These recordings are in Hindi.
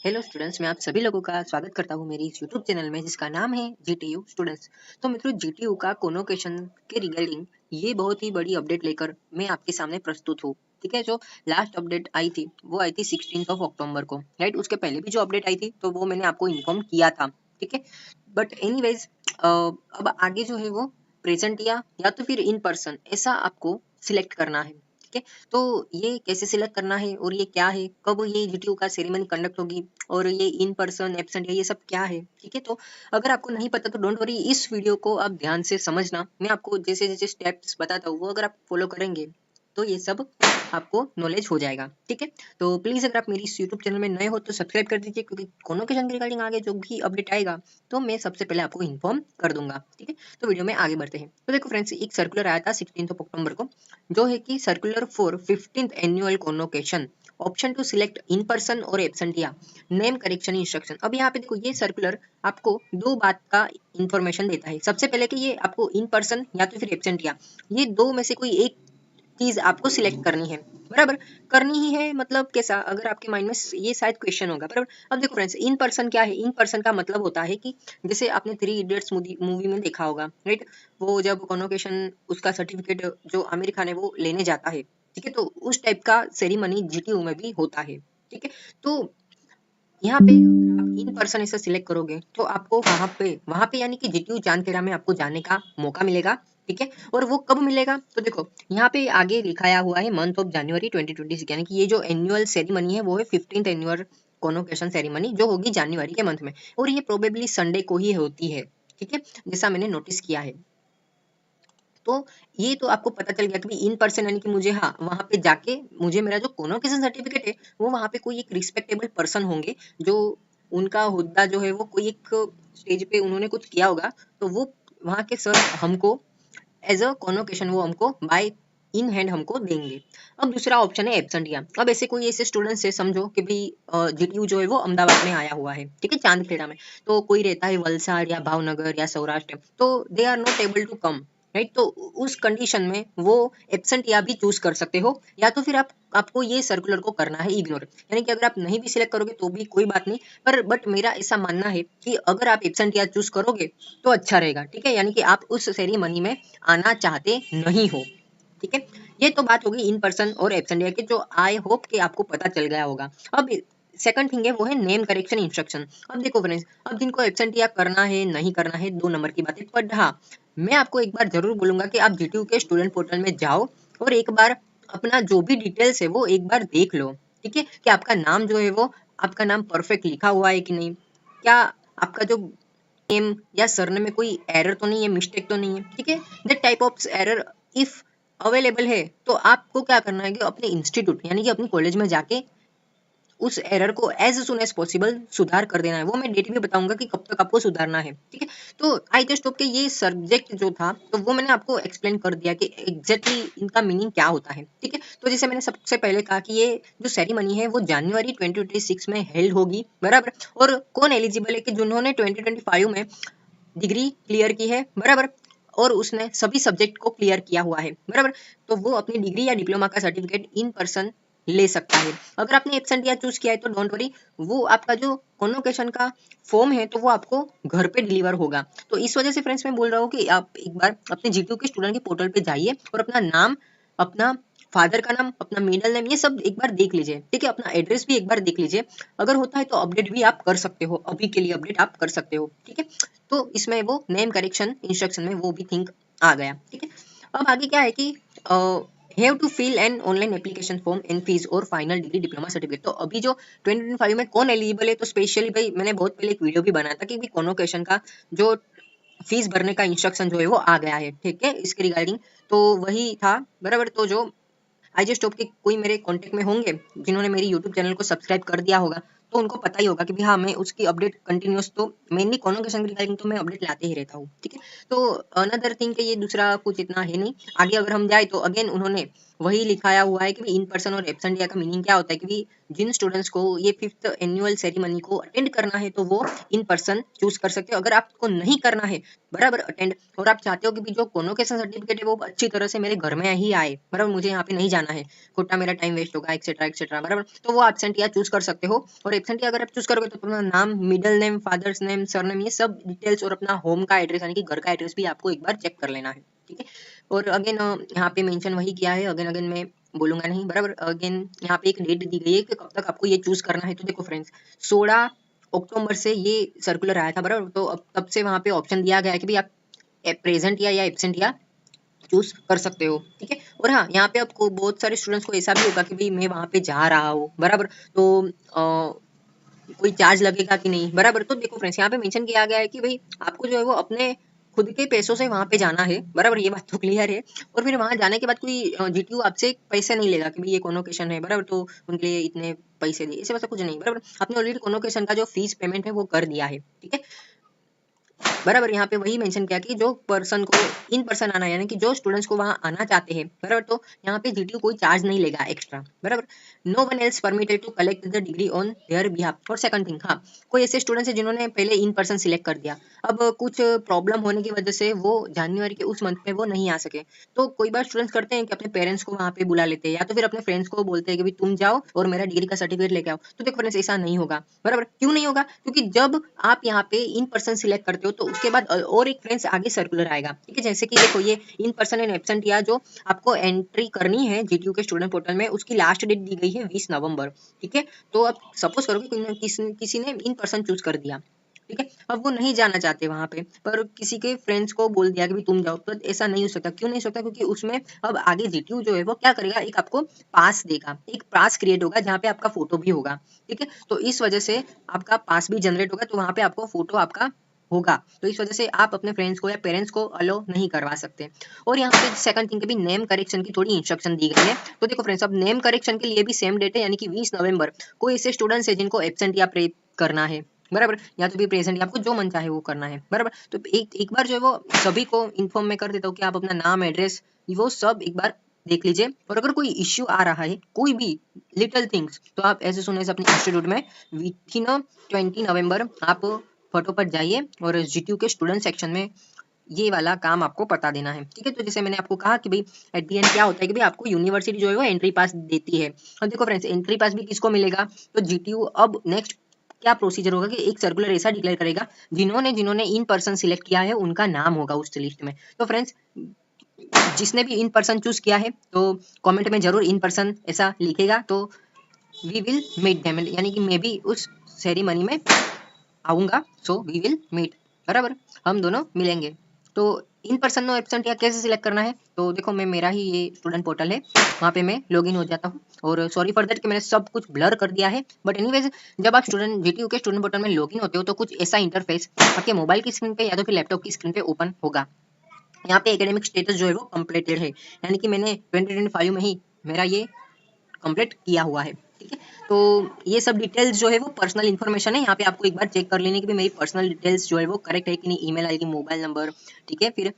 हेलो स्टूडेंट्स, मैं आप सभी लोगों का स्वागत करता हूं मेरी इस यूट्यूब चैनल में जिसका नाम है जीटीयू स्टूडेंट्स। तो मित्रों, जीटीयू का कॉन्वोकेशन के रिगार्डिंग ये बहुत ही बड़ी अपडेट लेकर मैं आपके सामने प्रस्तुत हूँ। ठीक है, जो लास्ट अपडेट आई थी वो आई थी 16 अक्टूबर को, राइट। उसके पहले भी जो अपडेट आई थी तो वो मैंने आपको इन्फॉर्म किया था। ठीक है, बट एनीवेज अब आगे जो है वो प्रेजेंट या तो फिर इन पर्सन ऐसा आपको सिलेक्ट करना है। ठीक है, तो ये कैसे सिलेक्ट करना है और ये क्या है, कब ये जीटीयू का सेरेमनी कंडक्ट होगी और ये इन पर्सन एब्सेंट है, ये सब क्या है। ठीक है, तो अगर आपको नहीं पता तो डोंट वरी, इस वीडियो को आप ध्यान से समझना। मैं आपको जैसे जैसे स्टेप्स बताता हूँ वो अगर आप फॉलो करेंगे तो ये सब आपको नॉलेज हो जाएगा। ठीक है, तो प्लीज अगर आप मेरी इस यूट्यूब चैनल में नए हो तो सब्सक्राइब कर दीजिए, क्योंकि कॉन्वोकेशन के रिगार्डिंग आगे जो भी अपडेट आएगा तो मैं सबसे पहले आपको इन्फॉर्म कर दूंगा। ठीक है, तो वीडियो में आगे बढ़ते हैं। तो देखो फ्रेंड्स, एक सर्कुलर आया था 16 अक्टूबर को, जो है कि circular for 15th annual convocation, option to select in person और एब्सेंटिया, नेम करेक्शन इंस्ट्रक्शन। अब यहाँ पे देखो, ये सर्कुलर आपको दो बात का इंफॉर्मेशन देता है। सबसे पहले कि ये आपको इन पर्सन या तो फिर एब्सेंटिया, ये दो में से कोई एक चीज आपको सिलेक्ट करनी है। बराबर, करनी ही है मतलब कैसा, अगर आपके माइंड में ये शायद क्वेश्चन होगा। बराबर, अब देखो फ्रेंड्स, इन पर्सन क्या है? इन पर्सन का मतलब होता है कि जैसे आपने 3 इडियट्स मूवी में देखा होगा, राइट। वो जब कॉन्वोकेशन उसका सर्टिफिकेट जो आमिर खान है वो लेने जाता है, ठीक है, तो उस टाइप का सेरेमनी जीटीयू में भी होता है। ठीक है, तो यहाँ पे अगर आप इन पर्सन ऐसा सिलेक्ट करोगे तो आपको वहां पे यानी कि जीटीयू जानखेड़ा में आपको जाने का मौका मिलेगा। ठीक है, और वो कब मिलेगा तो देखो, यहाँ पे आगे लिखाया हुआ है मंथ ऑफ जनवरी 2026, यानी कि ये जो एनुअल सेरेमनी है वो है 15th एनुअल कॉन्वोकेशन सेरेमनी, जो होगी जनवरी के मंथ में, और ये प्रोबेबली संडे को ही होती है। ठीक है, जैसा मैंने नोटिस किया है। तो ये तो आपको पता चल गया कि इन पर्सन यानी कि मुझे, हाँ, वहां पे जाके मुझे मेरा जो कॉन्वोकेशन सर्टिफिकेट है वो वहां पे कोई एक रिस्पेक्टेबल पर्सन होंगे, जो उनका हुद्दा जो है वो कोई एक स्टेज पे उन्होंने कुछ किया होगा, तो वो वहां के सर हमको एज अ कॉन्वोकेशन वो हमको बाय इन हैंड हमको देंगे। अब दूसरा ऑप्शन है एब्सेंटिया। अब ऐसे कोई ऐसे स्टूडेंट्स है, समझो कि भाई जीटीयू जो है वो अहमदाबाद में आया हुआ है, ठीक है, चांदखेड़ा में, तो कोई रहता है वलसाड़ या भावनगर या सौराष्ट्र, तो they are not able to come, right. तो उस कंडीशन में वो एब्सेंटिया भी चूज कर सकते हो, या तो फिर आपको ये सर्कुलर को करना है इग्नोर, यानी कि अगर आप नहीं भी सिलेक्ट करोगे तो भी कोई बात नहीं, पर बट मेरा ऐसा मानना है कि अगर आप एब्सेंटिया चूज करोगे तो अच्छा रहेगा। ठीक है, यानी कि आप उस सेरेमनी में आना चाहते नहीं हो। ठीक है, ये तो बात होगी इन पर्सन और एब्सेंटिया की, जो आई होप कि आपको पता चल गया होगा। अब सेकंड थिंग है वो है नेम करेक्शन इंस्ट्रक्शन। अब देखो फ्रेंड्स, अब जिनको एब्सेंटिया करना है नहीं करना है 2 नंबर की बात है, बट हाँ, मैं आपको एक बार जरूर बोलूंगा कि आप जीटीयू के स्टूडेंट पोर्टल में जाओ और एक बार अपना जो भी डिटेल्स है वो एक बार देख लो। ठीक है, कि आपका नाम जो है वो, आपका नाम परफेक्ट लिखा हुआ है कि नहीं, क्या आपका जो नेम या सरनेम में कोई एरर तो नहीं है, मिस्टेक तो नहीं है। ठीक है, that type of error if available है तो आपको क्या करना है कि अपने इंस्टीट्यूट यानी कि अपनी कॉलेज में जाके उस एरर को एज सुन एज पॉसिबल सुधार कर देना है। वो मैं डेट भी बताऊंगा कि कब तक आपको सुधारना है। ठीक है, तो आई टेस्ट के ये सब्जेक्ट जो था तो वो मैंने आपको एक्सप्लेन कर दिया कि एग्जैक्टली इनका मीनिंग क्या होता है। ठीक है, तो जैसे मैंने सबसे पहले कहा कि ये जो सेरेमनी है वो जनवरी 2026 में हेल्ड होगी। बराबर, और कौन एलिजिबल है कि जिन्होंने 2025 में डिग्री क्लियर की है, बराबर, और उसने सभी सब्जेक्ट को क्लियर किया हुआ है, बराबर, तो वो अपनी डिग्री या डिप्लोमा का सर्टिफिकेट इन पर्सन ले सकता है। अगर आपने एब्सेंट या चूज किया है तो डोंट वरी, वो आपका जो कॉन्वोकेशन का फॉर्म है तो वो आपको घर पे डिलीवर होगा। तो इस वजह से फ्रेंड्स मैं बोल रहा हूँ कि आप एक बार अपने जीटीयू के स्टूडेंट के पोर्टल पे जाइए और अपना नाम, अपना फादर का नाम, अपना मिडिल नेम, ये सब एक बार देख लीजिए। ठीक है, अपना एड्रेस भी एक बार देख लीजिए। अगर होता है तो अपडेट भी आप कर सकते हो, अभी के लिए अपडेट आप कर सकते हो। ठीक है, तो इसमें वो नेम करेक्शन इंस्ट्रक्शन में वो भी थिंक आ गया। ठीक है, अब आगे क्या है कि have to fill an online application form and fees और फाइनल डिग्री डिप्लोमा सर्टिफिकेट। तो अभी जो 2025 में कौन एलिजिबल है, तो स्पेशली भाई मैंने बहुत पहले एक वीडियो भी बनाया था कि कॉन्वोकेशन का जो फीस भरने का इंस्ट्रक्शन जो है वो आ गया है। ठीक है, इसके रिगार्डिंग तो वही था। बराबर, तो जो आई जी स्टॉप के कोई मेरे कांटेक्ट में होंगे जिन्होंने मेरी यूट्यूब चैनल को सब्सक्राइब कर दिया होगा, तो उनको पता ही होगा कि भी हाँ, मैं उसकी अपडेट कंटिन्यूस, तो मेनली कॉन्वोकेशन रिगार्डिंग तो मैं अपडेट लाते ही रहता हूँ। ठीक है, तो अनदर थिंग के ये दूसरा कुछ इतना है नहीं। आगे अगर हम जाए तो अगेन उन्होंने वही लिखाया हुआ है कि इन पर्सन और एब्सेंटिया का मीनिंग क्या होता है कि भी जिन स्टूडेंट्स को ये 5th एनुअल सेरेमनी को अटेंड करना है तो वो इन पर्सन चूज कर सकते हो। अगर आपको नहीं करना है बराबर अटेंड, और आप चाहते हो कि भी जो कॉन्वोकेशन सर्टिफिकेट है वो अच्छी तरह से मेरे घर में ही आए, बराबर मुझे यहाँ पे नहीं जाना है, खोटा मेरा टाइम वेस्ट होगा एक्सेट्रा एक्सेट्रा, बराबर, तो वो एब्सेंटिया चूज कर सकते हो। और एब्सेंटिया अगर आप चूज करोगे तो अपना नाम, middle name, father's name, surname, ये सब डिटेल्स और अपना होम का एड्रेस यानी कि घर का एड्रेस भी आपको एक बार चेक कर लेना है, ठीक है। और अगेन यहाँ पे मेंशन वही किया है, अगेन अगेन मैं बोलूंगा नहीं, बराबर। अगेन यहाँ पे एक डेट दी गई है कि कब तक आपको ये चूज करना है। तो देखो फ्रेंड्स 16 अक्टूबर से ये सर्कुलर आया था, बराबर, तो अब तब से वहाँ पे ऑप्शन दिया गया है कि भाई आप प्रेजेंट या एब्सेंट या चूज कर सकते हो, ठीक है। और हाँ, यहाँ पे आपको बहुत सारे स्टूडेंट्स को ऐसा भी होगा कि भाई मैं वहाँ पे जा रहा हूँ, बराबर, तो कोई चार्ज लगेगा कि नहीं, बराबर। तो देखो फ्रेंड्स यहाँ पे मेंशन किया गया है कि भाई आपको जो है वो अपने खुद के पैसों से वहां पे जाना है, बराबर, ये बात तो क्लियर है। और फिर वहां जाने के बाद कोई जीटीयू आपसे पैसे नहीं लेगा कि भाई ये कॉन्वोकेशन है, बराबर, तो उनके लिए इतने पैसे दिए, ऐसे वैसा कुछ नहीं, बराबर। आपने ऑलरेडी कॉन्वोकेशन का जो फीस पेमेंट है वो कर दिया है, ठीक है, बराबर। यहाँ पे वही मेंशन किया कि जो पर्सन को इन पर्सन आना है यानी कि जो स्टूडेंट्स को वहां आना चाहते हैं, बराबर, तो यहाँ पे जीटीयू कोई चार्ज नहीं लेगा एक्स्ट्रा, बराबर। No one else permitted to collect the degree on their behalf. और सेकंड थिंग, हाँ, कोई ऐसे स्टूडेंट्स है जिन्होंने पहले इन पर्सन सिलेक्ट कर दिया, अब कुछ प्रॉब्लम होने की वजह से वो जनवरी के उस मंथ में वो नहीं आ सके, तो कोई बार स्टूडेंट्स करते हैं कि अपने पेरेंट्स को वहां पे बुला लेते हैं या तो फिर अपने फ्रेंड्स को बोलते हैं कि भाई तुम जाओ और मेरा डिग्री का सर्टिफिकेट लेके आओ। तो देखो फ्रेंड्स ऐसा नहीं होगा, बराबर। क्यों नहीं होगा? क्योंकि जब आप यहाँ पे इन पर्सन सिलेक्ट करते हो तो उसके बाद और एक फ्रेंड्स आगे सर्कुलर आएगा, ठीक है। जैसे कि देखो ये इन पर्सन एंड एब्सेंट या जो आपको एंट्री करनी है जीटीयू के स्टूडेंट पोर्टल में, उसकी लास्ट डेट दी गई है 20 नवंबर, ठीक है। तो अब सपोज करो कि किसी ने इन पर्सन चूज कर दिया, ठीक है, अब वो नहीं जाना चाहते वहां पे, पर किसी के फ्रेंड्स को बोल दिया कि भाई तुम जाओ, तो ऐसा नहीं हो सकता। क्यों नहीं हो सकता? क्योंकि उसमें अब आगे जीटीयू जो है वो क्या करेगा, एक आपको पास देगा, एक पास क्रिएट होगा जहाँ पे आपका फोटो भी होगा, ठीक है। तो इस वजह से आपका पास भी जनरेट होगा, तो वहां पे आपको फोटो आपका होगा, तो इस वजह से आप अपने फ्रेंड्स को या पेरेंट्स को अलो नहीं करवा सकते। और यहाँ पे सेकंड थिंग के भी नेम करेक्शन की थोड़ी इंस्ट्रक्शन दी गई है। तो देखो फ्रेंड्स, अब नेम करेक्शन के लिए भी सेम डेट है यानी कि 20 नवंबर। कोई ऐसे स्टूडेंट्स है जिनको एब्सेंट या प्रे करना है, बराबर, या तो भी प्रेजेंट, या आपको जो मन चाहे वो करना है, बराबर। तो एक बार जो है वो सभी को इन्फॉर्म में कर देता हूँ कि आप अपना नाम, एड्रेस, वो सब एक बार देख लीजिए। और अगर कोई इश्यू आ रहा है, कोई भी लिटिल थिंग्स, तो आप ऐसे सुने से अपने इंस्टीट्यूट में विथ इन 20 नवंबर आप फटोफट जाइए और जीटीयू के स्टूडेंट सेक्शन में ये वाला काम आपको बता देना है, ठीक है। तो जैसे मैंने आपको कहा कि भाई एट दी एंड क्या होता है कि भाई आपको यूनिवर्सिटी जो है वो एंट्री पास देती है। और देखो फ्रेंड्स, एंट्री पास भी किसको मिलेगा? तो जीटीयू अब नेक्स्ट क्या प्रोसीजर होगा कि एक सर्कुलर ऐसा डिक्लेयर करेगा, जिन्होंने जिन्होंने इन पर्सन सिलेक्ट किया है उनका नाम होगा उस लिस्ट में। तो फ्रेंड्स, जिसने भी इन पर्सन चूज किया है तो कमेंट में जरूर इन पर्सन ऐसा लिखेगा, तो वी विल मीट देम, यानी कि मैं भी उस सेरेमनी में आऊंगा, सो वी विल मीट, बराबर, हम दोनों मिलेंगे। तो इन पर्सन नो एब्सेंट या कैसे सिलेक्ट करना है? तो देखो, मैं मेरा ही ये स्टूडेंट पोर्टल है, वहाँ पे मैं लॉगिन हो जाता हूँ। और सॉरी फॉर दैट कि मैंने सब कुछ ब्लर कर दिया है, बट एनीवेज, जब आप स्टूडेंट जीटीयू के स्टूडेंट पोर्टल में लॉगिन होते हो तो कुछ ऐसा इंटरफेस आपके मोबाइल की स्क्रीन पे या तो फिर लैपटॉप की स्क्रीन पे ओपन होगा। यहाँ पे एकेडमिक स्टेटस जो है वो कंप्लीटेड है, यानी कि मैंने 2025 में ही मेरा ये कंप्लीट किया हुआ है, ठीक है। तो ये सब डिटेल्स जो है वो पर्सनल इन्फॉर्मेशन है, यहाँ पे आपको एक बार चेक कर लेने की भी मेरी पर्सनल डिटेल्स जो है वो करेक्ट है कि नहीं, ईमेल आईडी, मोबाइल नंबर, ठीक है, फिर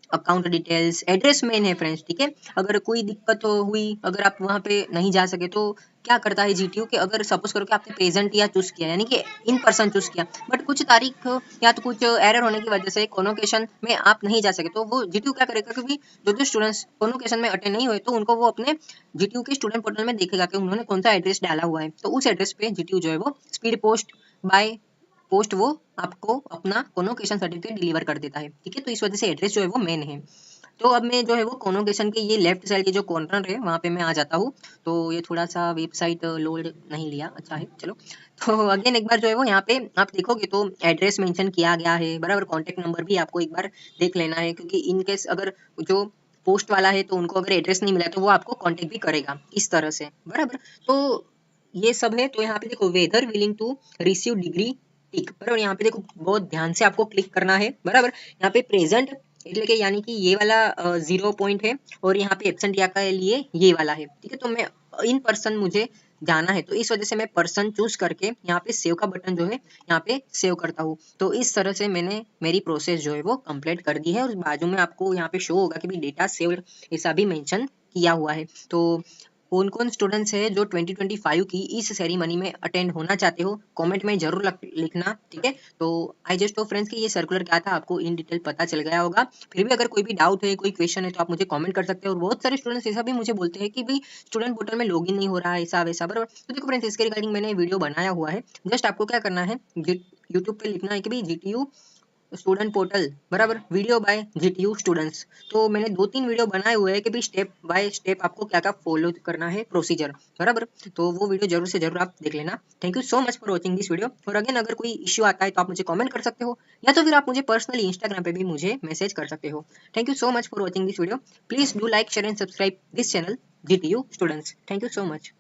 अकाउंट डिटेल्स, एड्रेस मेन है फ्रेंड्स, ठीक है। अगर कोई दिक्कत हुई, अगर आप वहाँ पे नहीं जा सके, तो क्या करता है जीटीयू कि अगर सपोज करो कि आपने प्रेजेंट या चूज किया यानी कि इन पर्सन चूज किया, बट कुछ तारीख या तो कुछ एरर होने की वजह से कॉन्वोकेशन में आप नहीं जा सके, तो वो जीटीयू क्या करेगा, क्योंकि जो जो स्टूडेंट्स कॉन्वोकेशन में अटेंड नहीं हुए तो उनको वो अपने जीटीयू के स्टूडेंट पोर्टल में देखेगा कि उन्होंने कौन सा एड्रेस डाला हुआ है, तो उस एड्रेस पे जीटीयू जो है वो स्पीड पोस्ट बाय पोस्ट वो आपको अपना कॉन्वोकेशन सर्टिफिकेट डिलीवर कर देता है, ठीक है। तो इस वजह से एड्रेस जो है वो मेन है। तो अब मैं जो है वो कॉन्वोकेशन के ये लेफ्ट साइड के जो कॉर्नर है वहाँ पे मैं आ जाता हूँ। तो ये थोड़ा सा वेबसाइट लोड नहीं लिया, अच्छा है, चलो। तो अगेन एक बार जो है वो यहाँ पे आप देखोगे तो एड्रेस मेंशन किया गया है, बराबर। कॉन्टेक्ट नंबर भी आपको एक बार देख लेना है, क्योंकि इन केस अगर जो पोस्ट वाला है तो उनको अगर एड्रेस नहीं मिला तो वो आपको कांटेक्ट भी करेगा इस तरह से, बराबर। तो ये सब है। तो यहाँ पे देखो, whether willing to receive degree tick, बराबर। यहाँ पे देखो बहुत ध्यान से आपको क्लिक करना है, बराबर। यहाँ पे प्रेजेंट એટલે કે यानी कि ये वाला 0 पॉइंट है, और यहाँ पे एब्सेंट या के लिए ये वाला है, ठीक है। तो मैं इन पर्सन मुझे जाना है, तो इस वजह से मैं पर्सन चूज करके यहाँ पे सेव का बटन जो है यहाँ पे सेव करता हूँ। तो इस तरह से मैंने मेरी प्रोसेस जो है वो कंप्लीट कर दी है, और बाजू में आपको यहाँ पे शो होगा कि भी डेटा सेव्ड ऐसा भी मेंशन किया हुआ है। तो कौन कौन स्टूडेंट्स है जो 2025 की इस सेरेमनी में अटेंड होना चाहते हो, कमेंट में जरूर लिखना, ठीक है। तो आई जस्ट होप फ्रेंड्स कि ये सर्कुलर क्या था आपको इन डिटेल पता चल गया होगा। फिर भी अगर कोई भी डाउट है, कोई क्वेश्चन है, तो आप मुझे कमेंट कर सकते हो। और बहुत सारे स्टूडेंट्स ऐसा भी मुझे बोलते हैं कि भाई स्टूडेंट पोर्टल में लॉगिन नहीं हो रहा है, ऐसा वैसा, बराबर। तो देखो फ्रेंड्स, इसके रिगार्डिंग मैंने वीडियो बनाया हुआ है। जस्ट आपको क्या करना है, यूट्यूब पे लिखना है कि भाई GTU स्टूडेंट पोर्टल, बराबर, वीडियो बाय GTU स्टूडेंट्स। तो मैंने 2-3 वीडियो बनाए हुए हैं कि भाई स्टेप बाय स्टेप आपको क्या क्या फॉलो करना है, प्रोसीजर, बराबर। तो वो वीडियो जरूर से जरूर आप देख लेना। Thank you so much for watching this video. और अगेन अगर कोई इश्यू आता है तो आप मुझे कमेंट कर सकते हो, या तो फिर आप मुझे पर्सनली इंस्टाग्राम पे भी मुझे मैसेज कर सकते हो। Thank you so much for watching this video. Please do like, share and subscribe this channel GTU students. Thank you so much.